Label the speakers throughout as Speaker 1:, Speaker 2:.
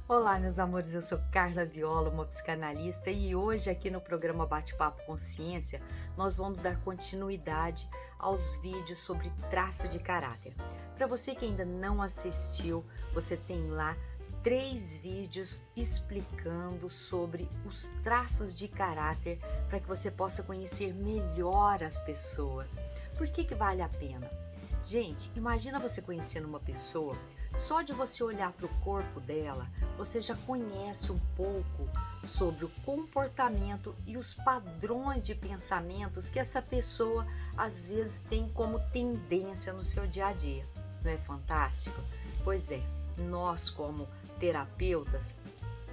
Speaker 1: Olá, meus amores, eu sou Carla Viola, uma psicanalista, e hoje aqui no programa Bate-Papo Consciência, nós vamos dar continuidade aos vídeos sobre traço de caráter. Para você que ainda não assistiu, você tem lá 3 vídeos explicando sobre os traços de caráter para que você possa conhecer melhor as pessoas. Por que vale a pena? Gente, imagina você conhecendo uma pessoa, só de você olhar para o corpo dela, você já conhece um pouco sobre o comportamento e os padrões de pensamentos que essa pessoa às vezes tem como tendência no seu dia a dia. Não é fantástico? Pois é, nós como terapeutas,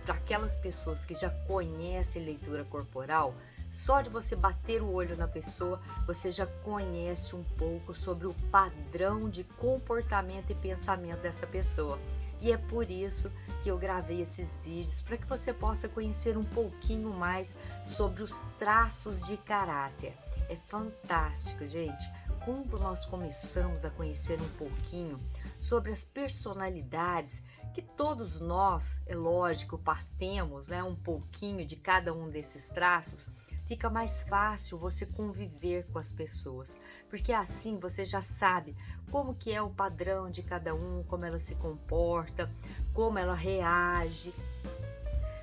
Speaker 1: para aquelas pessoas que já conhecem leitura corporal, só de você bater o olho na pessoa, você já conhece um pouco sobre o padrão de comportamento e pensamento dessa pessoa. E é por isso que eu gravei esses vídeos, para que você possa conhecer um pouquinho mais sobre os traços de caráter. É fantástico, gente. Quando nós começamos a conhecer um pouquinho sobre as personalidades que todos nós, é lógico, temos, né, um pouquinho de cada um desses traços, fica mais fácil você conviver com as pessoas, porque assim você já sabe como que é o padrão de cada um, como ela se comporta, como ela reage.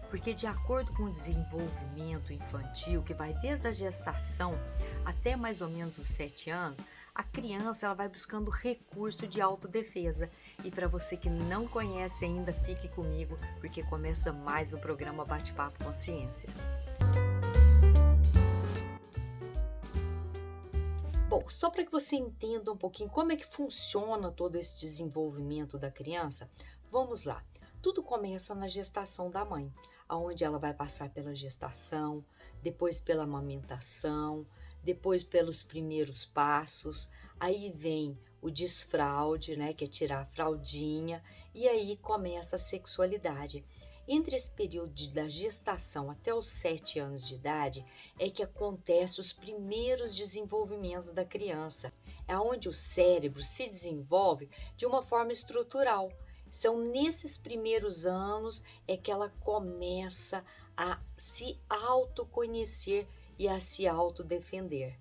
Speaker 1: Porque de acordo com o desenvolvimento infantil, que vai desde a gestação até mais ou menos os 7 anos, a criança ela vai buscando recurso de autodefesa. E para você que não conhece ainda, fique comigo, porque começa mais o programa Bate-Papo Consciência. Bom, só para que você entenda um pouquinho como é que funciona todo esse desenvolvimento da criança, vamos lá. Tudo começa na gestação da mãe, onde ela vai passar pela gestação, depois pela amamentação, depois pelos primeiros passos, aí vem o desfraude, né, que é tirar a fraldinha, e aí começa a sexualidade. Entre esse período da gestação até os 7 anos de idade é que acontecem os primeiros desenvolvimentos da criança. É onde o cérebro se desenvolve de uma forma estrutural. São nesses primeiros anos é que ela começa a se autoconhecer e a se autodefender.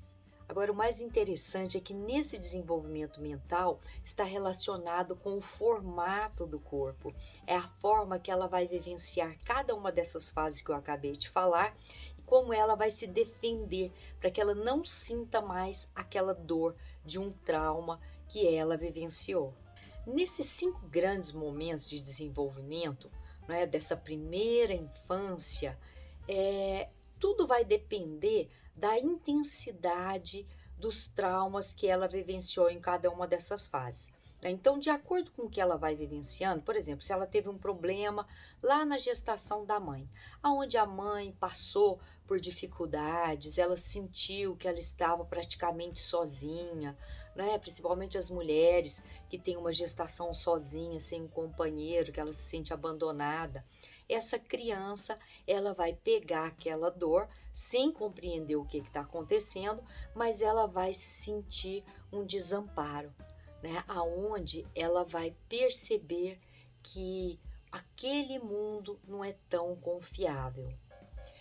Speaker 1: Agora, o mais interessante é que nesse desenvolvimento mental está relacionado com o formato do corpo. É a forma que ela vai vivenciar cada uma dessas fases que eu acabei de falar e como ela vai se defender para que ela não sinta mais aquela dor de um trauma que ela vivenciou. Nesses 5 grandes momentos de desenvolvimento, né, dessa primeira infância, tudo vai depender da intensidade dos traumas que ela vivenciou em cada uma dessas fases. Então, de acordo com o que ela vai vivenciando, por exemplo, se ela teve um problema lá na gestação da mãe, aonde a mãe passou por dificuldades, ela sentiu que ela estava praticamente sozinha, né? Principalmente as mulheres que têm uma gestação sozinha, sem um companheiro, que ela se sente abandonada. Essa criança, ela vai pegar aquela dor sem compreender o que está acontecendo, mas ela vai sentir um desamparo, né? Aonde ela vai perceber que aquele mundo não é tão confiável.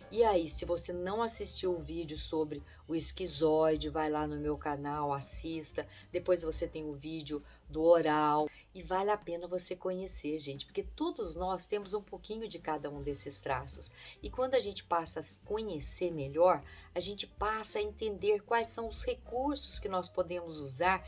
Speaker 1: E aí, se você não assistiu o vídeo sobre o esquizoide, vai lá no meu canal, assista. Depois você tem o vídeo do oral. E vale a pena você conhecer, gente, porque todos nós temos um pouquinho de cada um desses traços. E quando a gente passa a conhecer melhor, a gente passa a entender quais são os recursos que nós podemos usar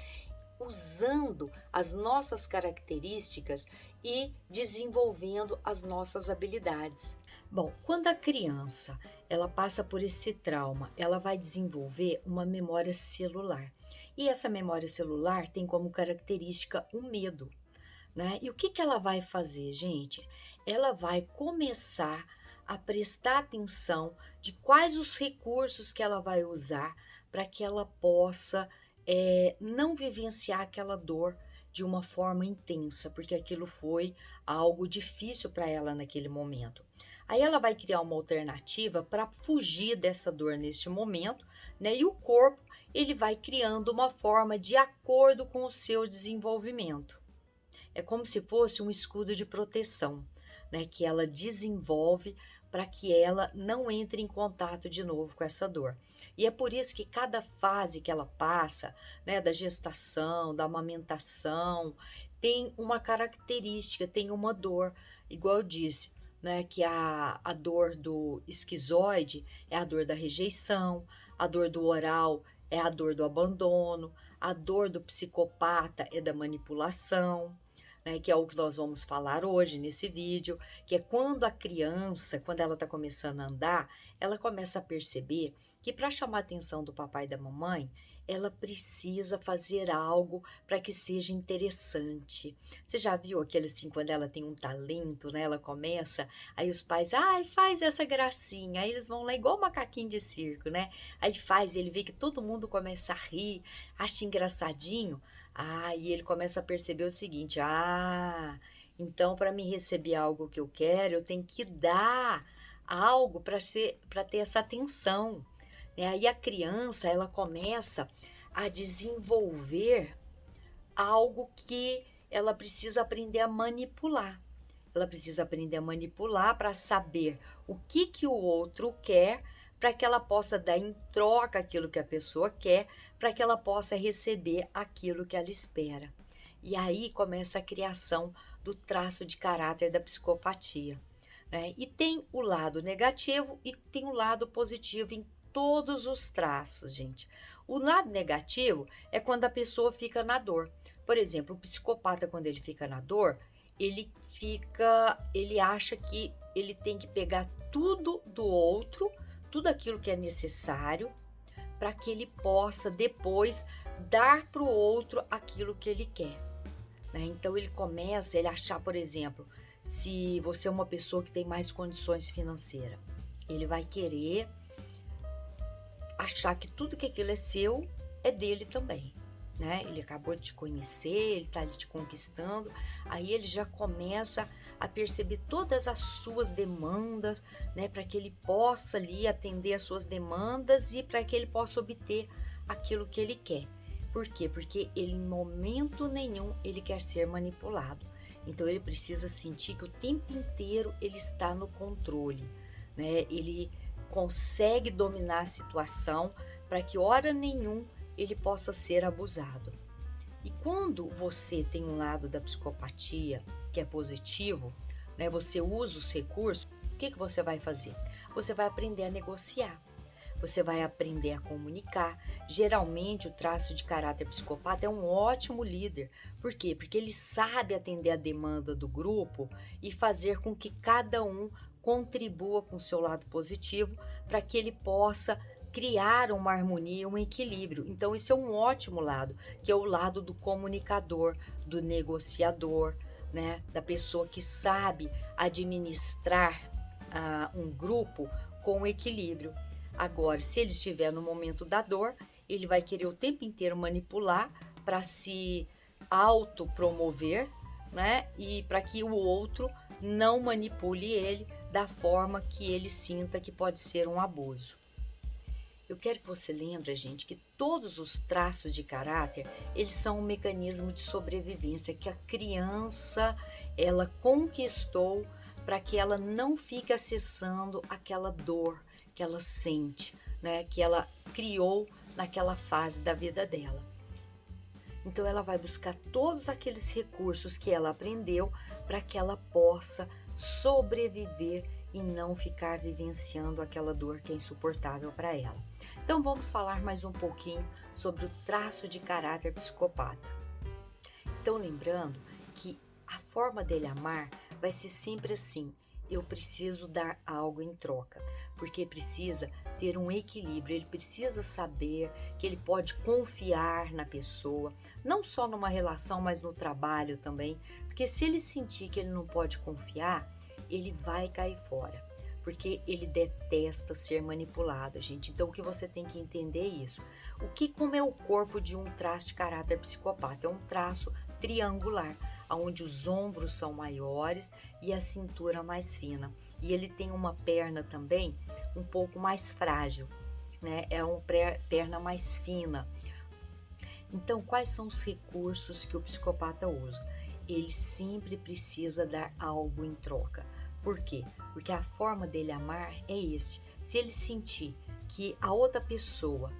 Speaker 1: usando as nossas características e desenvolvendo as nossas habilidades. Bom, quando a criança ela passa por esse trauma, ela vai desenvolver uma memória celular. E essa memória celular tem como característica o medo, né? E o que ela vai fazer, gente? Ela vai começar a prestar atenção de quais os recursos que ela vai usar para que ela possa não vivenciar aquela dor de uma forma intensa, porque aquilo foi algo difícil para ela naquele momento. Aí ela vai criar uma alternativa para fugir dessa dor neste momento, né? E o corpo, ele vai criando uma forma de acordo com o seu desenvolvimento. É como se fosse um escudo de proteção, né, que ela desenvolve para que ela não entre em contato de novo com essa dor. E é por isso que cada fase que ela passa, né, da gestação, da amamentação, tem uma característica, tem uma dor, igual eu disse, né, que a dor do esquizoide é a dor da rejeição, a dor do oral é a dor do abandono, a dor do psicopata é da manipulação, né, que é o que nós vamos falar hoje nesse vídeo, que é quando a criança, quando ela está começando a andar, ela começa a perceber que para chamar a atenção do papai e da mamãe, ela precisa fazer algo para que seja interessante. Você já viu aquele assim, quando ela tem um talento, né? Ela começa, aí os pais, ai, faz essa gracinha. Aí eles vão lá igual macaquinho de circo, né? Aí faz, ele vê que todo mundo começa a rir, acha engraçadinho. Ah, e ele começa a perceber o seguinte: ah, então para me receber algo que eu quero, eu tenho que dar algo para ter essa atenção, né? Aí a criança, ela começa a desenvolver algo que ela precisa aprender a manipular. Ela precisa aprender a manipular para saber o que o outro quer, para que ela possa dar em troca aquilo que a pessoa quer, para que ela possa receber aquilo que ela espera. E aí começa a criação do traço de caráter da psicopatia, né? E tem o lado negativo e tem o lado positivo em todos os traços, gente. O lado negativo é quando a pessoa fica na dor. Por exemplo, o psicopata, quando ele fica na dor, ele acha que ele tem que pegar tudo do outro, tudo aquilo que é necessário, para que ele possa depois dar para o outro aquilo que ele quer, né? Então ele começa a achar, por exemplo, se você é uma pessoa que tem mais condições financeiras, ele vai querer achar que tudo que aquilo é seu é dele também, né? Ele acabou de te conhecer, ele está ali te conquistando, aí ele já começa a perceber todas as suas demandas, né? Para que ele possa ali atender as suas demandas e para que ele possa obter aquilo que ele quer. Por quê? Porque ele, em momento nenhum, ele quer ser manipulado. Então ele precisa sentir que o tempo inteiro ele está no controle, né? Ele consegue dominar a situação para que hora nenhum ele possa ser abusado. E quando você tem um lado da psicopatia que é positivo, né, você usa os recursos, o que você vai fazer? Você vai aprender a negociar, você vai aprender a comunicar. Geralmente o traço de caráter psicopata é um ótimo líder. Por quê? Porque ele sabe atender a demanda do grupo e fazer com que cada um contribua com o seu lado positivo para que ele possa criar uma harmonia, um equilíbrio. Então esse é um ótimo lado, que é o lado do comunicador, do negociador, né? Da pessoa que sabe administrar um grupo com equilíbrio. Agora, se ele estiver no momento da dor, ele vai querer o tempo inteiro manipular para se autopromover, né? E para que o outro não manipule ele da forma que ele sinta que pode ser um abuso. Eu quero que você lembre, gente, que todos os traços de caráter, eles são um mecanismo de sobrevivência que a criança, ela conquistou para que ela não fique acessando aquela dor que ela sente, né, que ela criou naquela fase da vida dela. Então ela vai buscar todos aqueles recursos que ela aprendeu para que ela possa sobreviver e não ficar vivenciando aquela dor que é insuportável para ela. Então vamos falar mais um pouquinho sobre o traço de caráter psicopata. Então lembrando que a forma dele amar vai ser sempre assim: eu preciso dar algo em troca, porque precisa ter um equilíbrio, ele precisa saber que ele pode confiar na pessoa, não só numa relação, mas no trabalho também, porque se ele sentir que ele não pode confiar, ele vai cair fora, porque ele detesta ser manipulado, gente. Então o que você tem que entender é isso. Como é o corpo de um traço de caráter psicopata? É um traço triangular, onde os ombros são maiores e a cintura mais fina. E ele tem uma perna também um pouco mais frágil, né? É uma perna mais fina. Então, quais são os recursos que o psicopata usa? Ele sempre precisa dar algo em troca. Por quê? Porque a forma dele amar é esse. Se ele sentir que a outra pessoa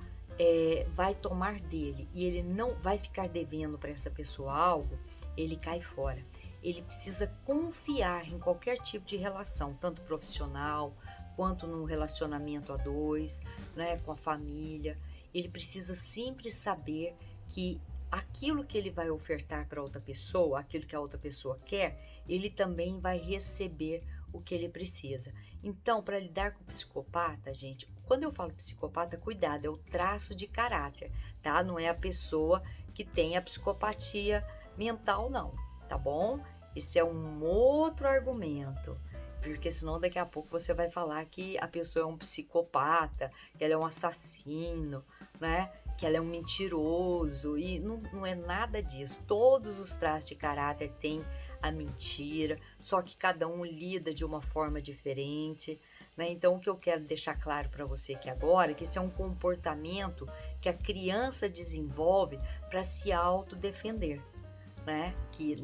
Speaker 1: vai tomar dele e ele não vai ficar devendo para essa pessoa algo, ele cai fora. Ele precisa confiar em qualquer tipo de relação, tanto profissional quanto num relacionamento a dois, né, com a família. Ele precisa sempre saber que aquilo que ele vai ofertar para outra pessoa, aquilo que a outra pessoa quer, ele também vai receber o que ele precisa. Então, para lidar com o psicopata, gente, quando eu falo psicopata, cuidado, é o traço de caráter, tá? Não é a pessoa que tem a psicopatia mental, não, tá bom? Esse é um outro argumento, porque senão daqui a pouco você vai falar que a pessoa é um psicopata, que ela é um assassino, né? Que ela é um mentiroso, e não é nada disso. Todos os traços de caráter têm a mentira, só que cada um lida de uma forma diferente, né? Então, o que eu quero deixar claro para você aqui agora é que esse é um comportamento que a criança desenvolve para se autodefender, né? Que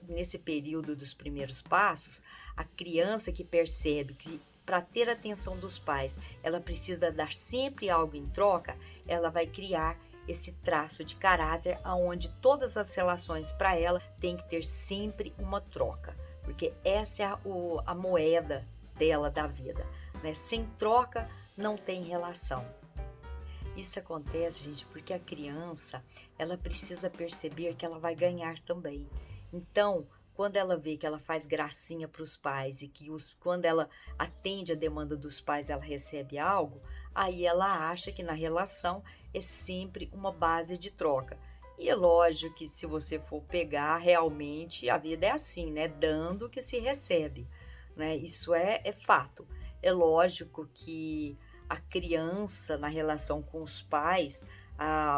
Speaker 1: nesse período dos primeiros passos, a criança que percebe que para ter a atenção dos pais, ela precisa dar sempre algo em troca, ela vai criar esse traço de caráter onde todas as relações para ela tem que ter sempre uma troca, porque essa é a moeda dela da vida, né? Sem troca não tem relação. Isso acontece, gente, porque a criança, ela precisa perceber que ela vai ganhar também. Então, quando ela vê que ela faz gracinha para os pais e que quando ela atende a demanda dos pais, ela recebe algo, aí ela acha que na relação é sempre uma base de troca. E é lógico que se você for pegar, realmente a vida é assim, né? Dando que se recebe, né? Isso é fato. É lógico que a criança, na relação com os pais,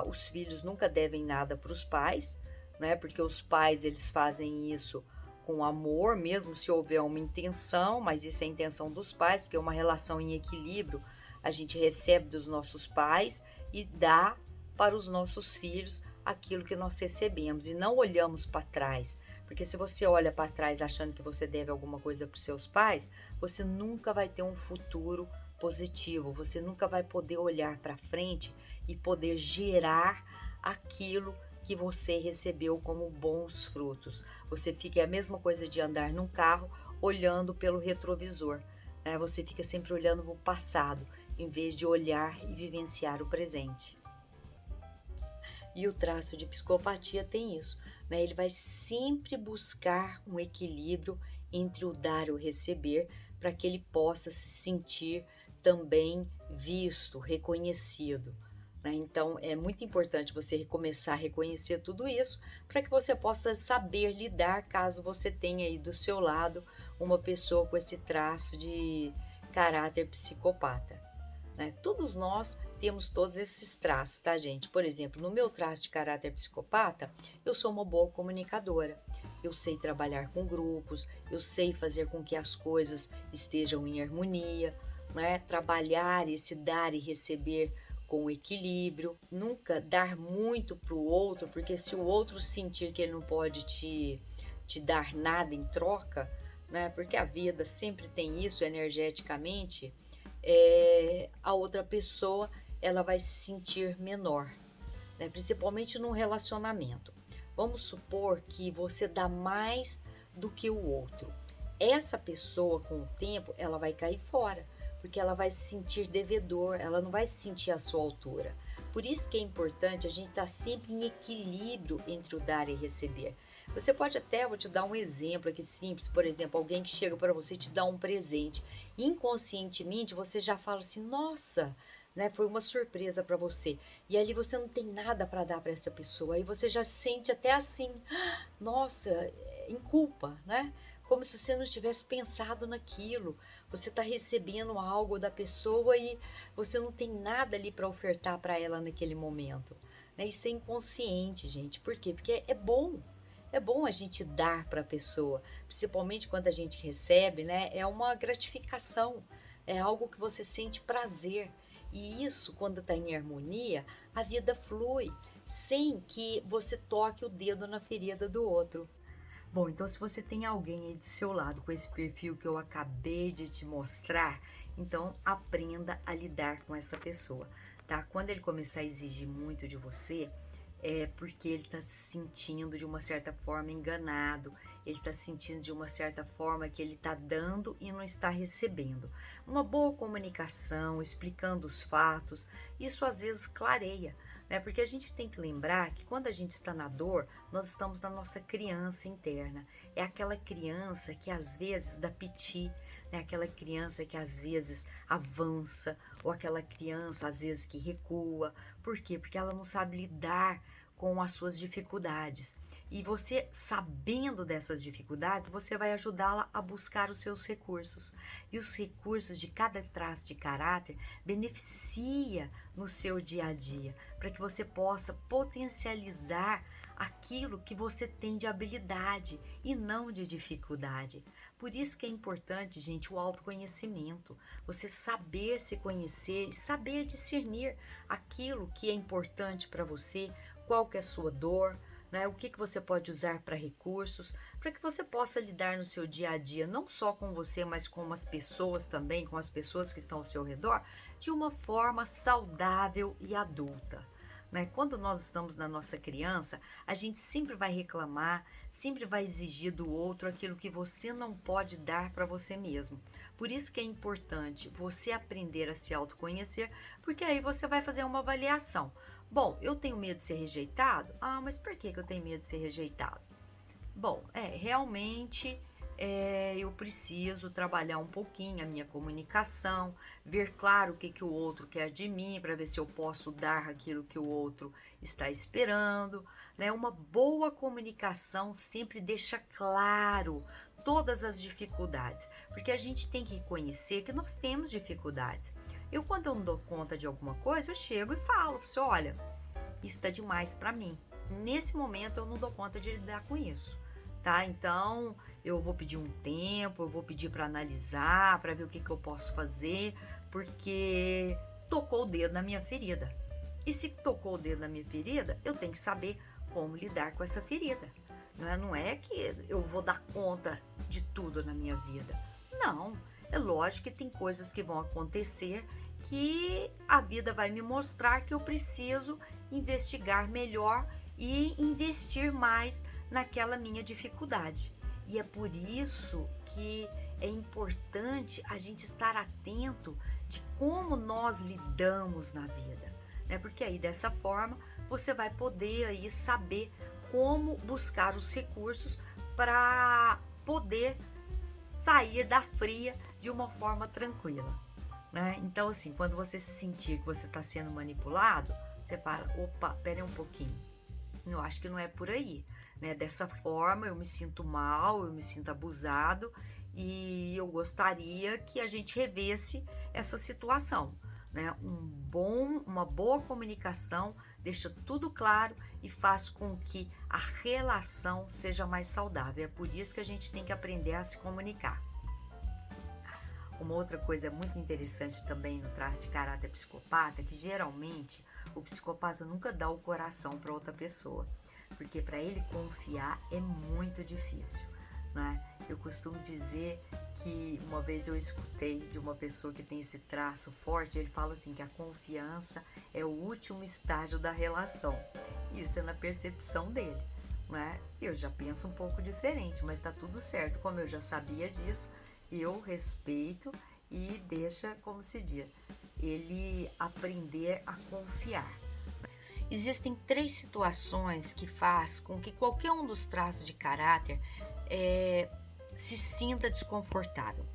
Speaker 1: os filhos nunca devem nada para os pais, né? Porque os pais, eles fazem isso com amor, mesmo se houver uma intenção, mas isso é a intenção dos pais, porque é uma relação em equilíbrio. A gente recebe dos nossos pais e dá para os nossos filhos aquilo que nós recebemos e não olhamos para trás. Porque se você olha para trás achando que você deve alguma coisa para os seus pais, você nunca vai ter um futuro positivo, você nunca vai poder olhar para frente e poder gerar aquilo que você recebeu como bons frutos. Você fica a mesma coisa de andar num carro olhando pelo retrovisor, né? Você fica sempre olhando para o passado, em vez de olhar e vivenciar o presente. E o traço de psicopatia tem isso, né? Ele vai sempre buscar um equilíbrio entre o dar e o receber, para que ele possa se sentir também visto, reconhecido, né? Então, é muito importante você começar a reconhecer tudo isso para que você possa saber lidar caso você tenha aí do seu lado uma pessoa com esse traço de caráter psicopata, né? Todos nós temos todos esses traços, tá, gente? Por exemplo, no meu traço de caráter psicopata, eu sou uma boa comunicadora. Eu sei trabalhar com grupos, eu sei fazer com que as coisas estejam em harmonia, né? Trabalhar esse dar e receber com equilíbrio, nunca dar muito para o outro, porque se o outro sentir que ele não pode te dar nada em troca, né? Porque a vida sempre tem isso energeticamente, a outra pessoa ela vai se sentir menor, né? Principalmente num relacionamento. Vamos supor que você dá mais do que o outro. Essa pessoa, com o tempo, ela vai cair fora, porque ela vai se sentir devedor, ela não vai se sentir à sua altura. Por isso que é importante a gente estar sempre em equilíbrio entre o dar e receber. Você pode até, vou te dar um exemplo aqui simples, por exemplo, alguém que chega para você e te dá um presente. Inconscientemente você já fala assim, nossa, né, foi uma surpresa para você. E ali você não tem nada para dar para essa pessoa. Aí você já sente até assim, nossa, em culpa, né? Como se você não tivesse pensado naquilo. Você está recebendo algo da pessoa e você não tem nada ali para ofertar para ela naquele momento, né? Isso é inconsciente, gente. Por quê? Porque é bom. É bom a gente dar para a pessoa, principalmente quando a gente recebe, né? É uma gratificação, é algo que você sente prazer. E isso, quando está em harmonia, a vida flui, sem que você toque o dedo na ferida do outro. Bom, então se você tem alguém aí do seu lado com esse perfil que eu acabei de te mostrar, então aprenda a lidar com essa pessoa, tá? Quando ele começar a exigir muito de você, é porque ele está se sentindo de uma certa forma enganado, ele está se sentindo de uma certa forma que ele está dando e não está recebendo. Uma boa comunicação, explicando os fatos, isso às vezes clareia, né? Porque a gente tem que lembrar que quando a gente está na dor, nós estamos na nossa criança interna. É aquela criança que às vezes dá piti, né? Aquela criança que às vezes avança, ou aquela criança às vezes que recua. Por quê? Porque ela não sabe lidar com as suas dificuldades. E você, sabendo dessas dificuldades, você vai ajudá-la a buscar os seus recursos. E os recursos de cada traço de caráter beneficia no seu dia a dia, para que você possa potencializar aquilo que você tem de habilidade e não de dificuldade. Por isso que é importante, gente, o autoconhecimento. Você saber se conhecer e saber discernir aquilo que é importante para você, qual que é a sua dor, né? O que você pode usar para recursos, para que você possa lidar no seu dia a dia, não só com você, mas com as pessoas também, com as pessoas que estão ao seu redor, de uma forma saudável e adulta. Né? Quando nós estamos na nossa criança, a gente sempre vai reclamar, sempre vai exigir do outro aquilo que você não pode dar para você mesmo. Por isso que é importante você aprender a se autoconhecer, porque aí você vai fazer uma avaliação. Bom, eu tenho medo de ser rejeitado? Ah, mas por que eu tenho medo de ser rejeitado? Bom, realmente eu preciso trabalhar um pouquinho a minha comunicação, ver claro o que o outro quer de mim, para ver se eu posso dar aquilo que o outro está esperando, né? Uma boa comunicação sempre deixa claro todas as dificuldades, porque a gente tem que reconhecer que nós temos dificuldades. Quando eu não dou conta de alguma coisa, eu chego e falo, assim, olha, isso está demais para mim. Nesse momento eu não dou conta de lidar com isso, tá? Então eu vou pedir um tempo, eu vou pedir para analisar, para ver o que eu posso fazer, porque tocou o dedo na minha ferida. E se tocou o dedo na minha ferida, eu tenho que saber como lidar com essa ferida. Não é que eu vou dar conta de tudo na minha vida. Não, é lógico que tem coisas que vão acontecer que a vida vai me mostrar que eu preciso investigar melhor e investir mais naquela minha dificuldade. E é por isso que é importante a gente estar atento de como nós lidamos na vida, né? Porque aí dessa forma você vai poder aí saber como buscar os recursos para poder sair da fria de uma forma tranquila, né? Então assim, quando você sentir que você está sendo manipulado, você fala, opa, pera aí um pouquinho, eu acho que não é por aí, né? Dessa forma eu me sinto mal, eu me sinto abusado e eu gostaria que a gente revesse essa situação, né? Uma boa comunicação deixa tudo claro e faz com que a relação seja mais saudável. É por isso que a gente tem que aprender a se comunicar. Uma outra coisa muito interessante também no traço de caráter psicopata é que geralmente o psicopata nunca dá o coração para outra pessoa, porque para ele confiar é muito difícil, né? Eu costumo dizer que uma vez eu escutei de uma pessoa que tem esse traço forte, ele fala assim que a confiança é o último estágio da relação. Isso é na percepção dele, né? Eu já penso um pouco diferente, mas tá tudo certo. Como eu já sabia disso, eu respeito e deixa, como se diz, ele aprender a confiar. Existem 3 situações que faz com que qualquer um dos traços de caráter se sinta desconfortável.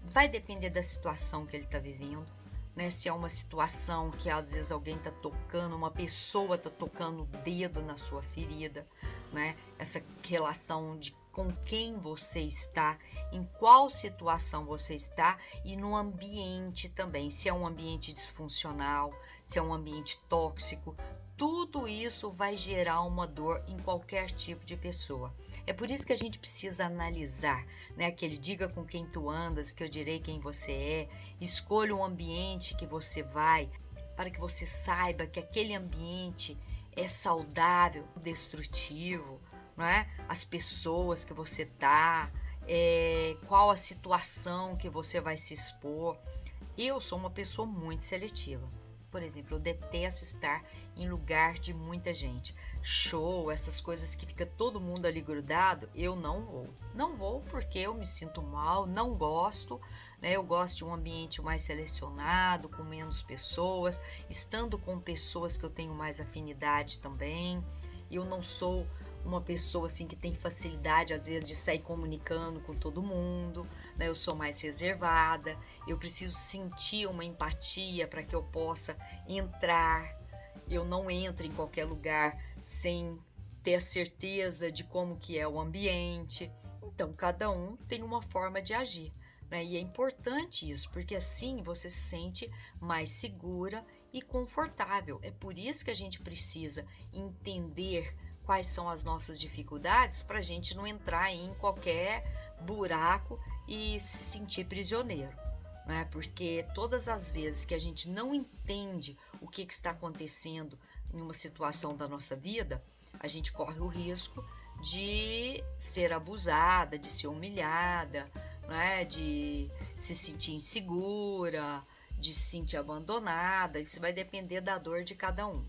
Speaker 1: Vai depender da situação que ele está vivendo, né? Se é uma situação que às vezes alguém está tocando, uma pessoa está tocando o dedo na sua ferida, né? Essa relação de com quem você está, em qual situação você está e no ambiente também, se é um ambiente disfuncional, se é um ambiente tóxico, tudo isso vai gerar uma dor em qualquer tipo de pessoa. É por isso que a gente precisa analisar, né? Aquele diga com quem tu andas, que eu direi quem você é, escolha um ambiente que você vai, para que você saiba que aquele ambiente é saudável, destrutivo, não é? As pessoas que você tá, qual a situação que você vai se expor. Eu sou uma pessoa muito seletiva. Por exemplo, eu detesto estar em lugar de muita gente. Show, essas coisas que fica todo mundo ali grudado, eu não vou. Não vou porque eu me sinto mal, não gosto, né? Eu gosto de um ambiente mais selecionado, com menos pessoas, estando com pessoas que eu tenho mais afinidade também. Eu não sou uma pessoa assim que tem facilidade às vezes de sair comunicando com todo mundo, né? Eu sou mais reservada, eu preciso sentir uma empatia para que eu possa entrar. Eu não entro em qualquer lugar sem ter a certeza de como que é o ambiente. Então, cada um tem uma forma de agir, né? E é importante isso, porque assim você se sente mais segura e confortável. É por isso que a gente precisa entender quais são as nossas dificuldades para a gente não entrar em qualquer buraco e se sentir prisioneiro, né? Porque todas as vezes que a gente não entende o que está acontecendo em uma situação da nossa vida, a gente corre o risco de ser abusada, de ser humilhada, né? De se sentir insegura, de se sentir abandonada. Isso vai depender da dor de cada um.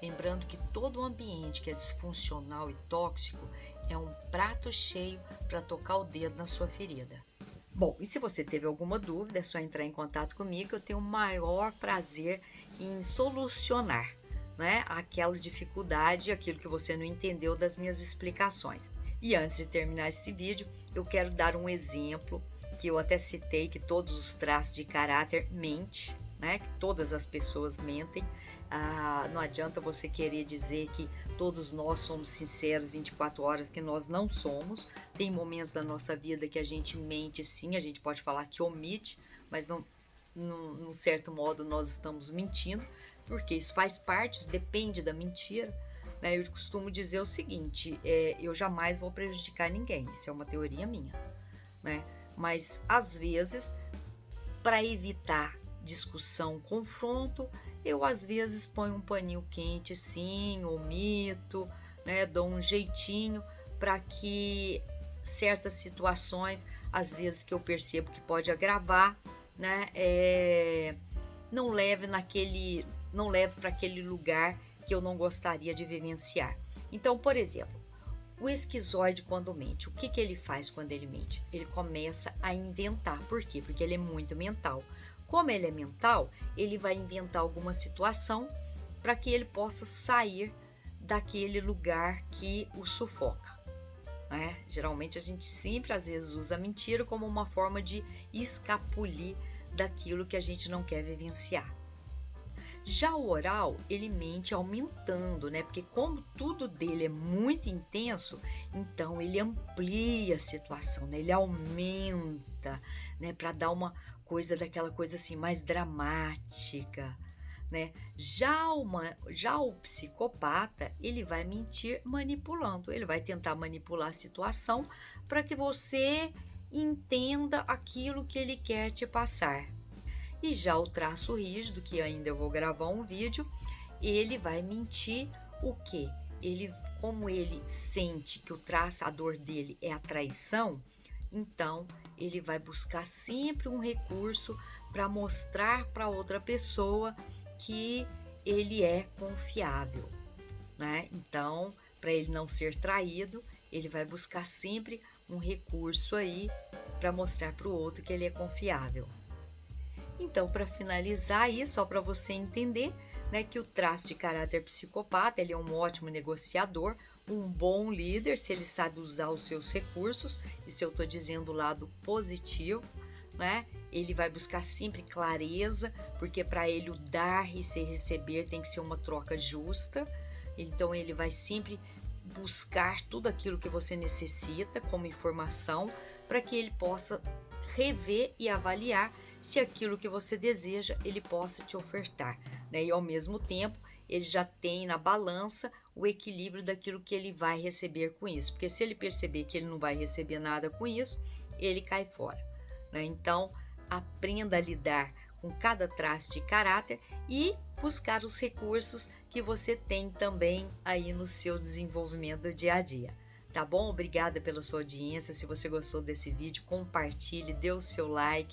Speaker 1: Lembrando que todo ambiente que é disfuncional e tóxico é um prato cheio para tocar o dedo na sua ferida. Bom, e se você teve alguma dúvida, é só entrar em contato comigo, eu tenho o maior prazer em solucionar, né, aquela dificuldade, aquilo que você não entendeu das minhas explicações. E antes de terminar esse vídeo, eu quero dar um exemplo que eu até citei, que todos os traços de caráter mentem, né, que todas as pessoas mentem. Não adianta você querer dizer que todos nós somos sinceros 24 horas, que nós não somos. Tem momentos da nossa vida que a gente mente sim, a gente pode falar que omite, mas não, num certo modo nós estamos mentindo, porque isso faz parte, isso depende da mentira, né? Eu costumo dizer o seguinte, eu jamais vou prejudicar ninguém, isso é uma teoria minha, né? Mas às vezes, para evitar discussão, confronto, eu às vezes ponho um paninho quente sim, omito, né, dou um jeitinho para que certas situações, às vezes que eu percebo que pode agravar, né, não leve para aquele lugar que eu não gostaria de vivenciar. Então, por exemplo, o esquizoide quando mente, o que ele faz quando ele mente? Ele começa a inventar. Por quê? Porque ele é muito mental. Como ele é mental, ele vai inventar alguma situação para que ele possa sair daquele lugar que o sufoca, né? Geralmente a gente sempre às vezes usa a mentira como uma forma de escapulir daquilo que a gente não quer vivenciar. Já o oral, ele mente aumentando, né? Porque como tudo dele é muito intenso, então ele amplia a situação, né? Ele aumenta, né? Para dar uma coisa daquela coisa assim mais dramática, né? Já o psicopata, ele vai mentir manipulando, ele vai tentar manipular a situação para que você entenda aquilo que ele quer te passar. E já o traço rígido, que ainda eu vou gravar um vídeo, ele vai mentir o quê? Como ele sente que o traçador dele é a traição, então ele vai buscar sempre um recurso para mostrar para outra pessoa que ele é confiável, né? Então, para ele não ser traído, ele vai buscar sempre um recurso aí para mostrar para o outro que ele é confiável. Então, para finalizar aí, só para você entender, né, que o traço de caráter psicopata, ele é um ótimo negociador, um bom líder, se ele sabe usar os seus recursos, isso eu estou dizendo o lado positivo, né? Ele vai buscar sempre clareza, porque para ele o dar e se receber tem que ser uma troca justa, então ele vai sempre buscar tudo aquilo que você necessita como informação, para que ele possa rever e avaliar se aquilo que você deseja ele possa te ofertar, né? E ao mesmo tempo ele já tem na balança o equilíbrio daquilo que ele vai receber com isso, porque se ele perceber que ele não vai receber nada com isso, ele cai fora, né? Então aprenda a lidar com cada traço de caráter e buscar os recursos que você tem também aí no seu desenvolvimento do dia a dia. Tá bom? Obrigada pela sua audiência. Se você gostou desse vídeo, compartilhe, dê o seu like